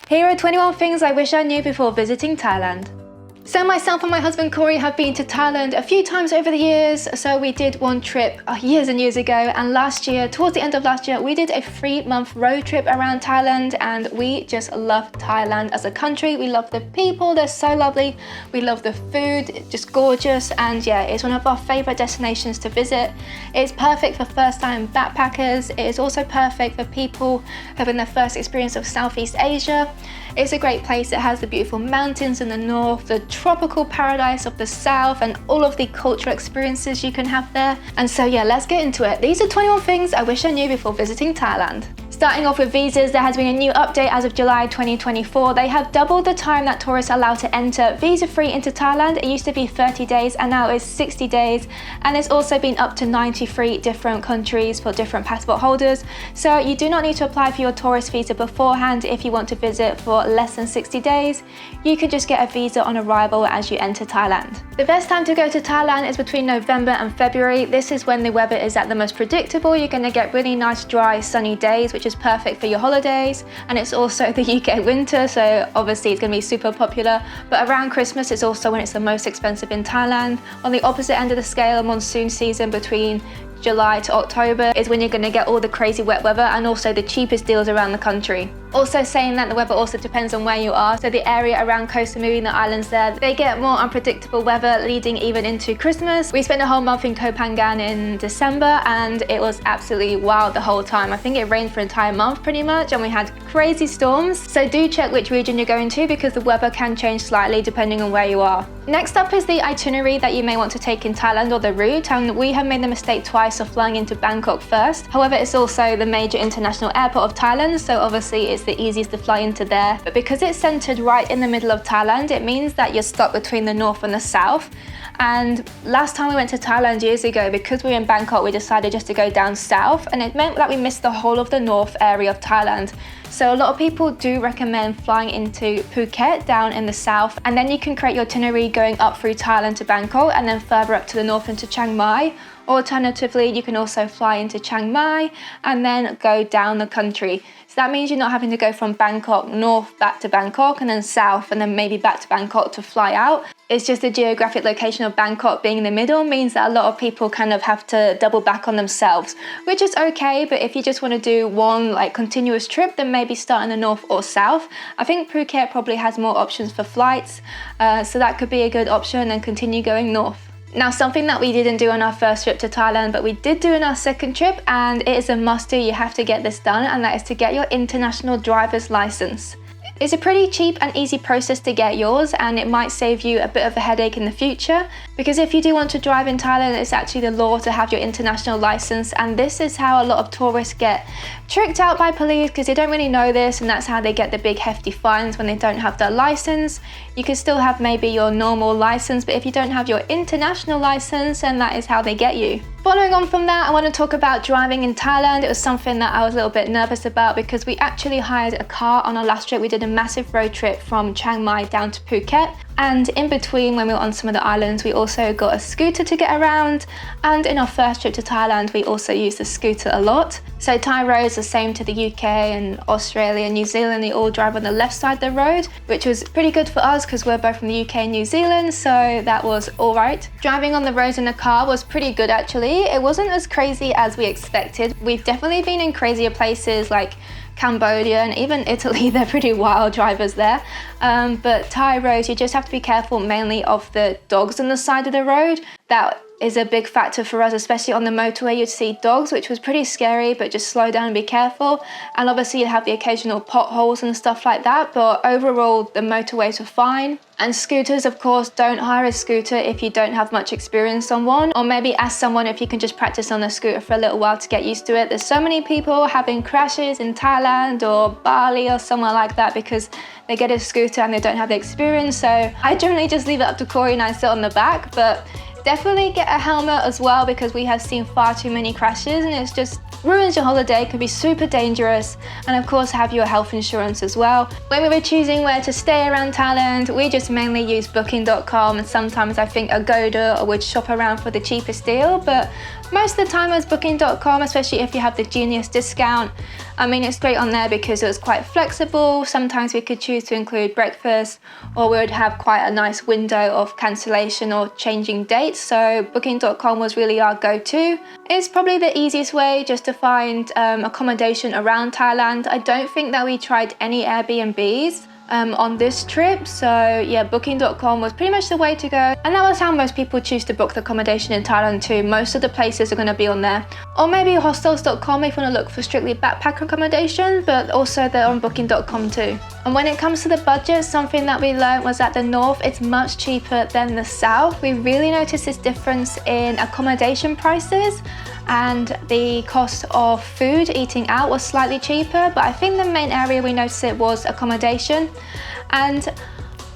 Here are 21 things I wish I knew before visiting Thailand. So myself and my husband Corey have been to Thailand a few times over the years. So we did one trip years and years ago, and last year, towards the end of last year, we did a 3-month road trip around Thailand, and we just love Thailand as a country. We love the people, they're so lovely. We love the food, just gorgeous, and yeah, it's one of our favorite destinations to visit. It's perfect for first-time backpackers. It is also perfect for people having their first experience of Southeast Asia. It's a great place. It has the beautiful mountains in the north, the tropical paradise of the south, and all of the cultural experiences you can have there. And so yeah, let's get into it. These are 21 things I wish I knew before visiting Thailand. Starting off with visas, there has been a new update as of July 2024. They have doubled the time that tourists are allowed to enter visa-free into Thailand. It used to be 30 days and now it's 60 days. And it's also been up to 93 different countries for different passport holders. So you do not need to apply for your tourist visa beforehand if you want to visit for less than 60 days. You can just get a visa on arrival as you enter Thailand. The best time to go to Thailand is between November and February. This is when the weather is at the most predictable. You're going to get really nice, dry, sunny days, which is perfect for your holidays. And it's also the UK winter, so obviously it's going to be super popular. But around Christmas is also when it's the most expensive in Thailand. On the opposite end of the scale, monsoon season between July to October is when you're going to get all the crazy wet weather and also the cheapest deals around the country. Also saying that the weather also depends on where you are. So the area around Koh Samui and the islands there, they get more unpredictable weather leading even into Christmas. We spent a whole month in Koh Phangan in December and it was absolutely wild the whole time. I think it rained for an entire month pretty much and we had crazy storms. So do check which region you're going to because the weather can change slightly depending on where you are. Next up is the itinerary that you may want to take in Thailand or the route, and we have made the mistake twice of flying into Bangkok first. However, it's also the major international airport of Thailand, so obviously it's the easiest to fly into there. But because it's centered right in the middle of Thailand, it means that you're stuck between the north and the south. And last time we went to Thailand years ago, because we were in Bangkok, we decided just to go down south, and it meant that we missed the whole of the north area of Thailand. So a lot of people do recommend flying into Phuket down in the south, and then you can create your itinerary going up through Thailand to Bangkok and then further up to the north into Chiang Mai. Alternatively, you can also fly into Chiang Mai and then go down the country. So that means you're not having to go from Bangkok north back to Bangkok and then south and then maybe back to Bangkok to fly out. It's just the geographic location of Bangkok being in the middle means that a lot of people kind of have to double back on themselves, which is okay. But if you just want to do one like continuous trip, then maybe start in the north or south. I think Phuket probably has more options for flights, so that could be a good option and continue going north. Now, something that we didn't do on our first trip to Thailand, but we did do in our second trip, and it is a must do, you have to get this done, and that is to get your international driver's license. It's a pretty cheap and easy process to get yours, and it might save you a bit of a headache in the future, because if you do want to drive in Thailand, it's actually the law to have your international license, and this is how a lot of tourists get tricked out by police because they don't really know this, and that's how they get the big hefty fines when they don't have their license. You can still have maybe your normal license, but if you don't have your international license, then that is how they get you. Following on from that, I want to talk about driving in Thailand. It was something that I was a little bit nervous about because we actually hired a car on our last trip. We did a massive road trip from Chiang Mai down to Phuket. And in between, when we were on some of the islands, we also got a scooter to get around. And in our first trip to Thailand, we also used the scooter a lot. So Thai roads are the same to the UK and Australia and New Zealand. They all drive on the left side of the road, which was pretty good for us because we're both from the UK and New Zealand. So that was all right. Driving on the roads in the car was pretty good, actually. It wasn't as crazy as we expected. We've definitely been in crazier places like Cambodia and even Italy. They're pretty wild drivers there. But Thai roads, you just have to be careful mainly of the dogs on the side of the road. That is a big factor for us, especially on the motorway. You'd see dogs, which was pretty scary, but just slow down and be careful. And obviously you have the occasional potholes and stuff like that, but overall the motorways were fine. And scooters, of course, don't hire a scooter if you don't have much experience on one, or maybe ask someone if you can just practice on a scooter for a little while to get used to it. There's so many people having crashes in Thailand or Bali or somewhere like that because they get a scooter and they don't have the experience. So I generally just leave it up to Corey and I sit on the back, but definitely get a helmet as well because we have seen far too many crashes and it's just ruins your holiday, could be super dangerous. And of course have your health insurance as well. When we were choosing where to stay around Thailand, we just mainly use booking.com and sometimes I think Agoda, or would shop around for the cheapest deal, but Most of the time it was Booking.com, especially if you have the Genius discount. I mean, it's great on there because it was quite flexible. Sometimes we could choose to include breakfast, or we would have quite a nice window of cancellation or changing dates. So Booking.com was really our go-to. It's probably the easiest way just to find accommodation around Thailand. I don't think that we tried any Airbnbs on this trip, so yeah, Booking.com was pretty much the way to go, and that was how most people choose to book the accommodation in Thailand too. Most of the places are going to be on there, or maybe hostels.com if you want to look for strictly backpacker accommodation, but also they're on Booking.com too. And when it comes to the budget, something that we learned was that the north is much cheaper than the south. We really noticed this difference in accommodation prices, and the cost of food eating out was slightly cheaper, but I think the main area we noticed it was accommodation. And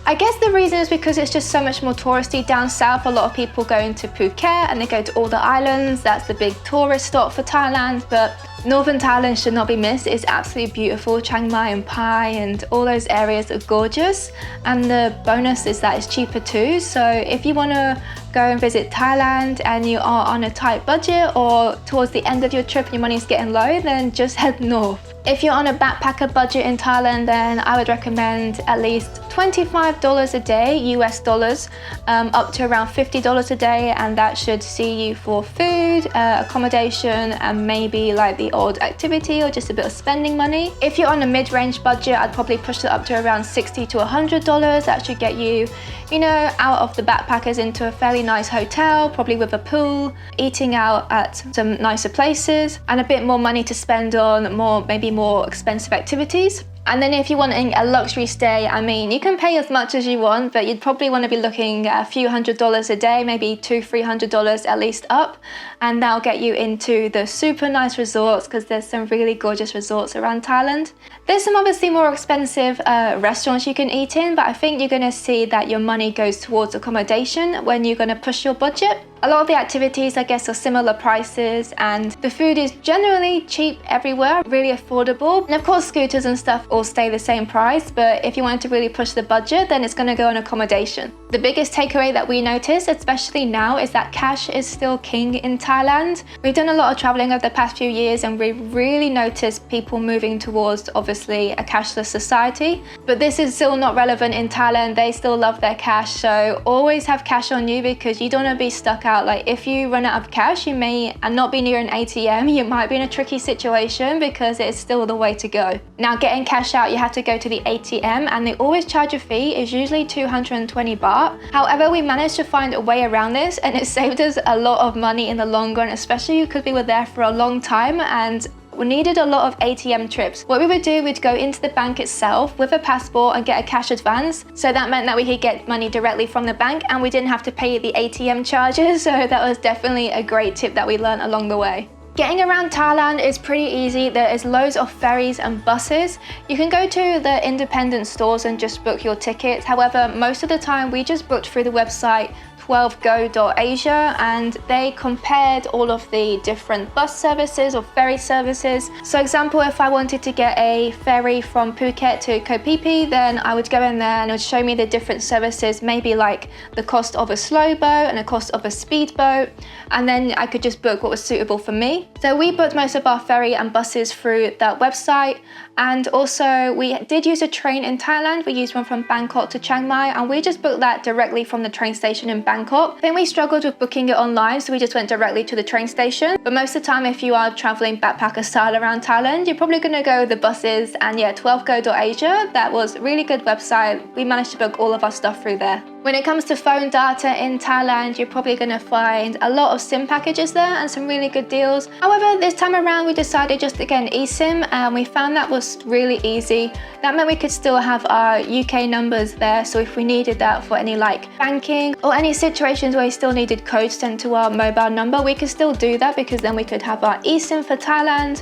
I guess the reason is because it's just so much more touristy down south. A lot of people go into Phuket and they go to all the islands. That's the big tourist stop for Thailand, but northern Thailand should not be missed. It's absolutely beautiful. Chiang Mai and Pai and all those areas are gorgeous, and the bonus is that it's cheaper too. So if you want to go and visit Thailand and you are on a tight budget, or towards the end of your trip and your money is getting low, then just head north. If you're on a backpacker budget in Thailand, then I would recommend at least $25 a day, US dollars, up to around $50 a day, and that should see you for food, accommodation, and maybe like the odd activity or just a bit of spending money. If you're on a mid-range budget, I'd probably push it up to around $60 to $100. That should get you, you know, out of the backpackers into a fairly nice hotel, probably with a pool, eating out at some nicer places, and a bit more money to spend on maybe more expensive activities. And then if you're wanting a luxury stay, I mean, you can pay as much as you want, but you'd probably want to be looking at a few $100s a day, maybe $200-300 at least up. And that'll get you into the super nice resorts, because there's some really gorgeous resorts around Thailand. There's some obviously more expensive restaurants you can eat in, but I think you're going to see that your money goes towards accommodation when you're going to push your budget. A lot of the activities, I guess, are similar prices, and the food is generally cheap everywhere, really affordable. And of course, scooters and stuff all stay the same price, but if you want to really push the budget, then it's going to go on accommodation. The biggest takeaway that we notice, especially now, is that cash is still king in Thailand. We've done a lot of traveling over the past few years, and we've really noticed people moving towards, obviously, a cashless society. But this is still not relevant in Thailand. They still love their cash, so always have cash on you, because you don't want to be stuck out. Like, if you run out of cash, you may not be near an ATM, you might be in a tricky situation, because it's still the way to go. Now, getting cash out, you have to go to the ATM, and they always charge a fee. It's usually 220 baht. However, we managed to find a way around this, and it saved us a lot of money in the long run, especially because we were there for a long time and we needed a lot of ATM trips. What we would do, we'd go into the bank itself with a passport and get a cash advance. So that meant that we could get money directly from the bank, and we didn't have to pay the ATM charges. So that was definitely a great tip that we learned along the way. Getting around Thailand is pretty easy. There is loads of ferries and buses. You can go to the independent stores and just book your tickets. However, most of the time we just booked through the website 12go.asia, and they compared all of the different bus services or ferry services. So example, if I wanted to get a ferry from Phuket to Koh Phi Phi, then I would go in there and it would show me the different services, maybe like the cost of a slow boat and the cost of a speedboat, and then I could just book what was suitable for me. So we booked most of our ferry and buses through that website, and also we did use a train in Thailand. We used one from Bangkok to Chiang Mai, and we just booked that directly from the train station in Bangkok. Then we struggled with booking it online, so we just went directly to the train station. But most of the time, if you are traveling backpacker style around Thailand, you're probably going to go with the buses. And yeah, 12go.asia, that was a really good website. We managed to book all of our stuff through there. When it comes to phone data in Thailand, you're probably going to find a lot of SIM packages there and some really good deals. However, this time around we decided just to get an eSIM, and we found that was really easy. That meant we could still have our UK numbers there, so if we needed that for any like banking or any situations where we still needed codes sent to our mobile number, we could still do that, because then we could have our eSIM for Thailand.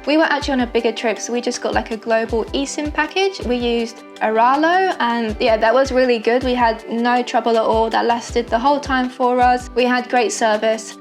We were actually on a bigger trip, so we just got like a global eSIM package. We used Aralo, and yeah, that was really good. We had no trouble at all. That lasted the whole time for us. We had great service.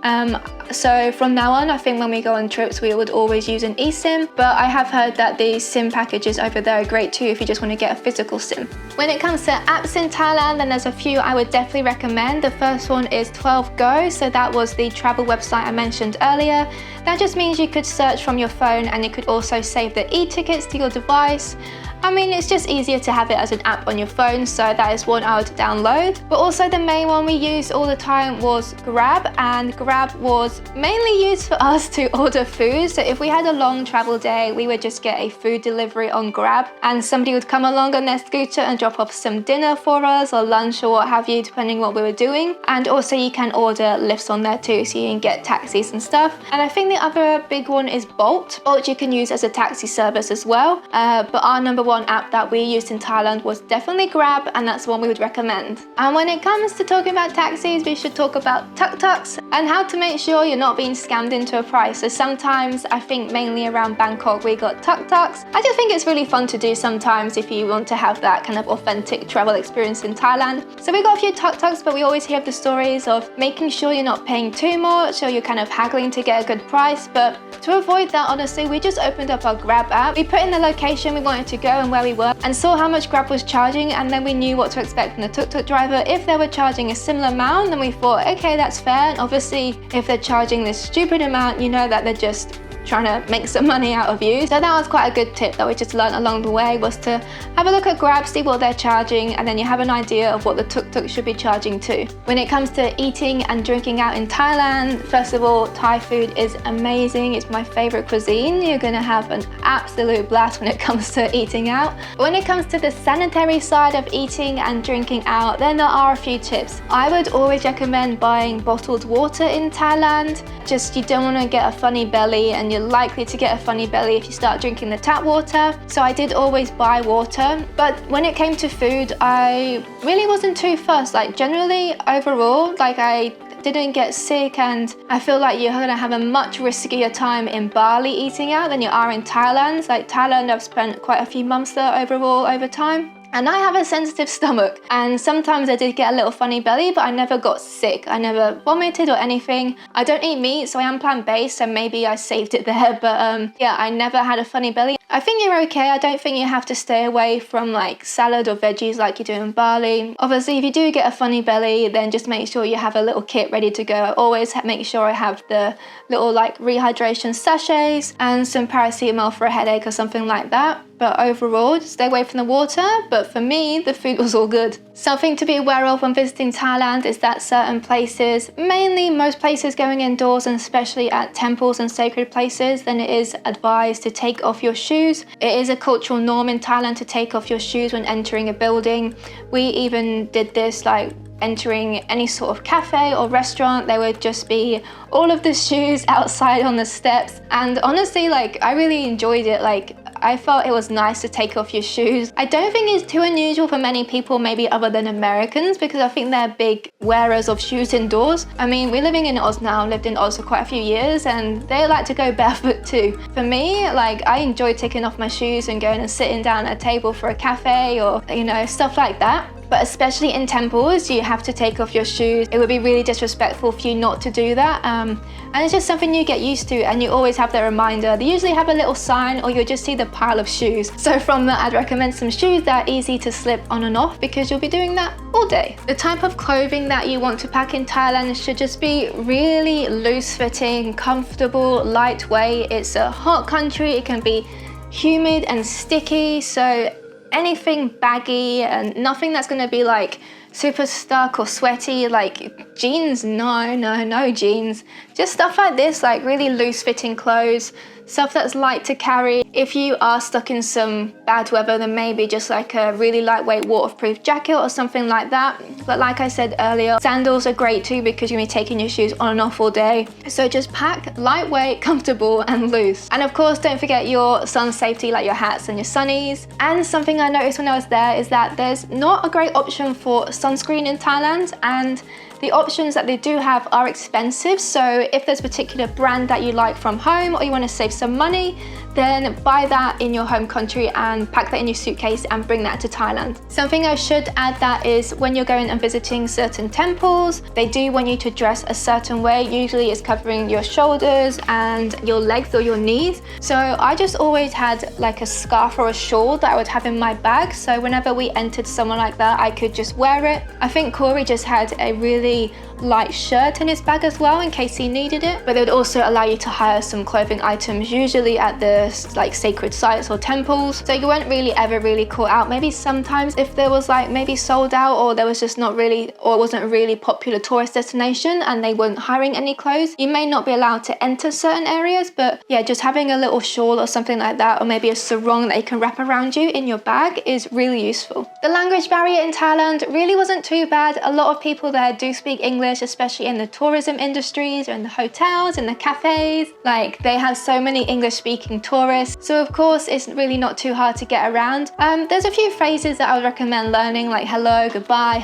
So from now on, I think when we go on trips, we would always use an eSIM, but I have heard that the SIM packages over there are great too if you just want to get a physical SIM. When it comes to apps in Thailand, then there's a few I would definitely recommend. The first one is 12Go. So that was the travel website I mentioned earlier. That just means you could search from your phone and you could also save the e-tickets to your device. I mean, it's just easier to have it as an app on your phone, so that is one I would download. But also the main one we used all the time was Grab, and Grab was mainly used for us to order food. So if we had a long travel day, we would just get a food delivery on Grab, and somebody would come along on their scooter and drop off some dinner for us or lunch or what have you, depending what we were doing. And also you can order lifts on there too, so you can get taxis and stuff. And I think the other big one is Bolt. Bolt you can use as a taxi service as well, but our number one app that we used in Thailand was definitely Grab, and that's one we would recommend. And when it comes to talking about taxis, we should talk about TukTuks and how to make sure you're not being scammed into a price. So sometimes, I think mainly around Bangkok, we got TukTuks. I just think it's really fun to do sometimes if you want to have that kind of authentic travel experience in Thailand. So we got a few TukTuks, but we always hear the stories of making sure you're not paying too much or you're kind of haggling to get a good price. But to avoid that, honestly, we just opened up our Grab app. We put in the location we wanted to go and where we were and saw how much Grab was charging, and then we knew what to expect from the tuk-tuk driver. If they were charging a similar amount, then we thought, okay, that's fair. And obviously, if they're charging this stupid amount, you know that they're just trying to make some money out of you. So that was quite a good tip that we just learned along the way, was to have a look at Grab, see what they're charging, and then you have an idea of what the tuk-tuk should be charging too. When it comes to eating and drinking out in Thailand, first of all, Thai food is amazing. It's my favorite cuisine. You're gonna have an absolute blast when it comes to eating out. But when it comes to the sanitary side of eating and drinking out, then there are a few tips. I would always recommend buying bottled water in Thailand. Just, you don't want to get a funny belly, and you're likely to get a funny belly if you start drinking the tap water. So I did always buy water. But when it came to food, I really wasn't too fussed. Like generally, overall, like I didn't get sick, and I feel like you're gonna have a much riskier time in Bali eating out than you are in Thailand. Like Thailand, I've spent quite a few months there overall over time. And I have a sensitive stomach, and sometimes I did get a little funny belly, but I never got sick. I never vomited or anything. I don't eat meat, so I am plant-based, so maybe I saved it there. But yeah, I never had a funny belly. I think you're okay. I don't think you have to stay away from like salad or veggies like you do in Bali. Obviously, if you do get a funny belly, then just make sure you have a little kit ready to go. I always make sure I have the little like rehydration sachets and some paracetamol for a headache or something like that. But overall, just stay away from the water. But for me, the food was all good. Something to be aware of when visiting Thailand is that certain places, mainly most places going indoors, and especially at temples and sacred places, then it is advised to take off your shoes. It is a cultural norm in Thailand to take off your shoes when entering a building. We even did this like entering any sort of cafe or restaurant. There would just be all of the shoes outside on the steps. And honestly, like I really enjoyed it. Like I felt it was nice to take off your shoes. I don't think it's too unusual for many people, maybe other than Americans, because I think they're big wearers of shoes indoors. I mean, we're living in Oz now, lived in Oz for quite a few years, and they like to go barefoot too. For me, like I enjoy taking off my shoes and going and sitting down at a table for a cafe or, you know, stuff like that. But especially in temples, you have to take off your shoes. It would be really disrespectful for you not to do that. And it's just something you get used to, and you always have the reminder. They usually have a little sign, or you'll just see the pile of shoes. So from that, I'd recommend some shoes that are easy to slip on and off, because you'll be doing that all day. The type of clothing that you want to pack in Thailand should just be really loose fitting, comfortable, lightweight. It's a hot country. It can be humid and sticky. So anything baggy and nothing that's going to be like super stuck or sweaty, like jeans, no jeans. Just stuff like this, like really loose fitting clothes, stuff that's light to carry. If you are stuck in some bad weather, then maybe just like a really lightweight waterproof jacket or something like that. But like I said earlier, sandals are great too, because you're gonna be taking your shoes on and off all day. So just pack lightweight, comfortable and loose. And of course, don't forget your sun safety, like your hats and your sunnies. And something I noticed when I was there is that there's not a great option for sunscreen in Thailand, and the options that they do have are expensive. So if there's a particular brand that you like from home, or you want to save some money, then buy that in your home country and pack that in your suitcase and bring that to Thailand. Something I should add that is when you're going and visiting certain temples, they do want you to dress a certain way. Usually it's covering your shoulders and your legs or your knees. So I just always had like a scarf or a shawl that I would have in my bag. So whenever we entered somewhere like that, I could just wear it. I think Corey just had a really light shirt in his bag as well in case he needed it, but they would also allow you to hire some clothing items, usually at the like sacred sites or temples, so you weren't really ever really caught out. Maybe sometimes if there was like maybe sold out, or there was just not really, or it wasn't a really popular tourist destination and they weren't hiring any clothes, you may not be allowed to enter certain areas. But yeah, just having a little shawl or something like that, or maybe a sarong that you can wrap around you in your bag is really useful. The language barrier in Thailand really wasn't too bad. A lot of people there do speak English, especially in the tourism industries or in the hotels, in the cafes. Like they have so many English speaking tourists, so of course it's really not too hard to get around. There's a few phrases that I would recommend learning, like hello, goodbye,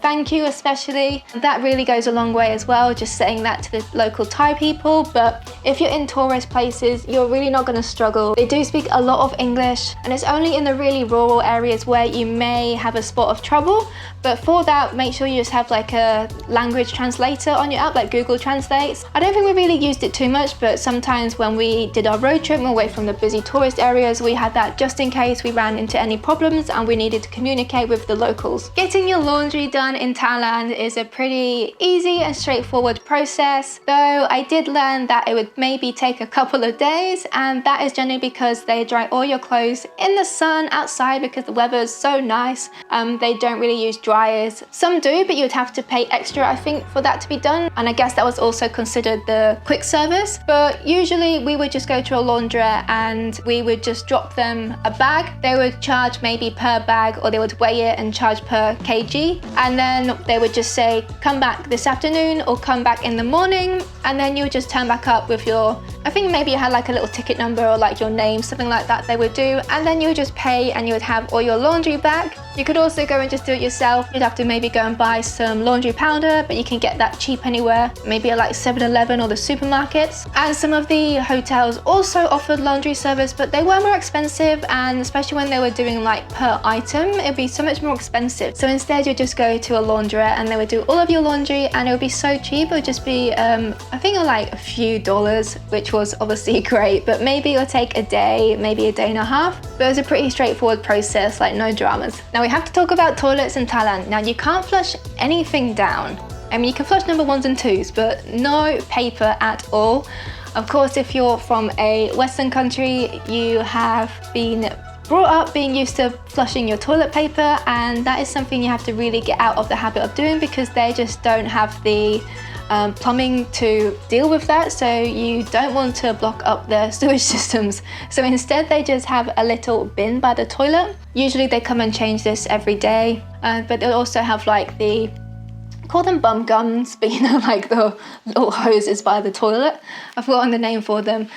thank you especially. That really goes a long way as well, just saying that to the local Thai people. But if you're in tourist places, you're really not going to struggle. They do speak a lot of English, and it's only in the really rural areas where you may have a spot of trouble. But for that, make sure you just have like a language translator on your app, like Google Translates. I don't think we really used it too much, but sometimes when we did our road trip away from the busy tourist areas, we had that just in case we ran into any problems and we needed to communicate with the locals. Getting your laundry done in Thailand is a pretty easy and straightforward process, though I did learn that it would maybe take a couple of days, and that is generally because they dry all your clothes in the sun outside because the weather is so nice. They don't really use dryers. Some do, but you'd have to pay extra, I think, for that to be done, and I guess that was also considered the quick service. But usually we would just go to a laundrette and we would just drop them a bag. They would charge maybe per bag, or they would weigh it and charge per kg, and then they would just say come back this afternoon or come back in the morning, and then you would just turn back up with your, I think maybe you had like a little ticket number or like your name, something like that they would do, and then you would just pay and you would have all your laundry back. You could also go and just do it yourself. You'd have to maybe go and buy some laundry powder, but you can get that cheap anywhere, maybe at like 7-Eleven or the supermarkets. And some of the hotels also offered laundry service, but they were more expensive, and especially when they were doing like per item, it'd be so much more expensive. So instead you just go to a laundrette and they would do all of your laundry, and it would be so cheap. It would just be I think like a few dollars, which was obviously great, but maybe it'll take a day, maybe a day and a half. But it was a pretty straightforward process, like no dramas. Now we have to talk about toilets in Thailand. Now you can't flush anything down. I mean, you can flush number 1s and 2s, but no paper at all. Of course, if you're from a Western country, you have been brought up being used to flushing your toilet paper, and that is something you have to really get out of the habit of doing, because they just don't have the plumbing to deal with that, so you don't want to block up their sewage systems. So instead they just have a little bin by the toilet. Usually they come and change this every day, but they'll also have like call them bum gums, but you know, like the little hoses by the toilet. I've forgotten the name for them.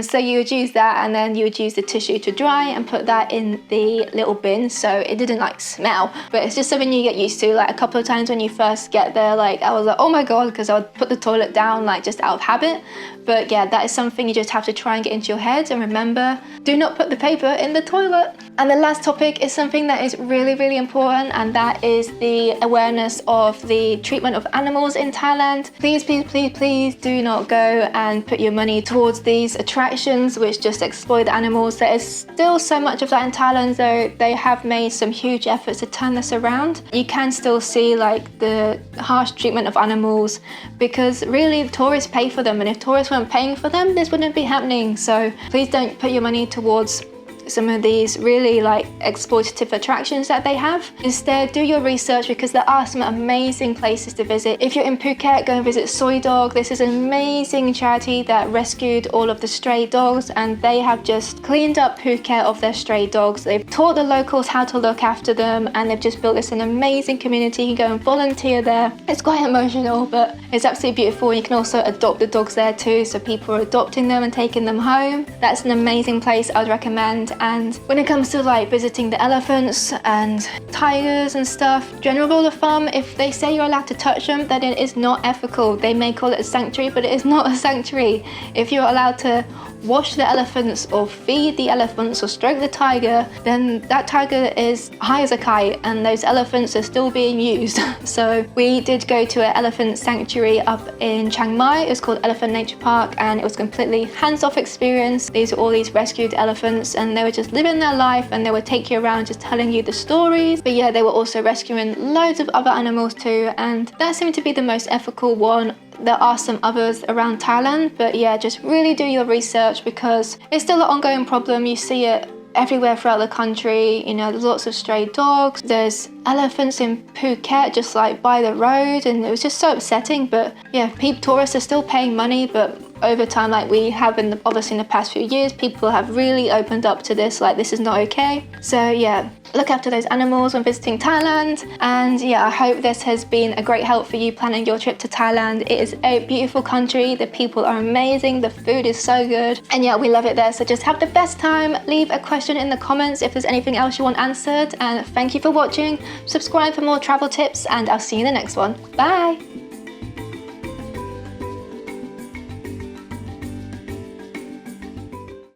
So you would use that, and then you would use the tissue to dry and put that in the little bin, so it didn't like smell. But it's just something you get used to. Like a couple of times when you first get there, like I was like, oh my god, because I would put the toilet down like just out of habit. But yeah, that is something you just have to try and get into your head, and remember, do not put the paper in the toilet. And the last topic is something that is really, really important, and that is the awareness of the treatment of animals in Thailand. Please, please, please, please do not go and put your money towards these attractions which just exploit the animals. There is still so much of that in Thailand, though they have made some huge efforts to turn this around. You can still see like the harsh treatment of animals, because really tourists pay for them, and if tourists weren't paying for them, this wouldn't be happening. So please don't put your money towards some of these really like exploitative attractions that they have. Instead, do your research, because there are some amazing places to visit. If you're in Phuket, go and visit Soy Dog. This is an amazing charity that rescued all of the stray dogs, and they have just cleaned up Phuket of their stray dogs. They've taught the locals how to look after them, and they've just built this an amazing community. You can go and volunteer there. It's quite emotional, but it's absolutely beautiful. You can also adopt the dogs there too, so people are adopting them and taking them home. That's an amazing place I would recommend. And when it comes to like visiting the elephants and tigers and stuff, general rule of thumb, if they say you're allowed to touch them, then it is not ethical. They may call it a sanctuary, but it is not a sanctuary. If you're allowed to wash the elephants or feed the elephants or stroke the tiger, then that tiger is high as a kite and those elephants are still being used. So we did go to an elephant sanctuary up in Chiang Mai. It's called Elephant Nature Park, and it was completely hands-off experience. These are all these rescued elephants and they were just living their life, and they would take you around just telling you the stories. But yeah, they were also rescuing loads of other animals too, and that seemed to be the most ethical one. There are some others around Thailand, but yeah, just really do your research because it's still an ongoing problem. You see it everywhere throughout the country. You know, there's lots of stray dogs. There's elephants in Phuket just like by the road, and it was just so upsetting. But yeah, tourists are still paying money, but over time, like we have obviously in the past few years, people have really opened up to this, like this is not okay. So yeah, look after those animals when visiting Thailand. And yeah, I hope this has been a great help for you planning your trip to Thailand. It is a beautiful country, the people are amazing, the food is so good, and yeah, we love it there. So just have the best time. Leave a question in the comments if there's anything else you want answered, and thank you for watching. Subscribe for more travel tips, and I'll see you in the next one. Bye.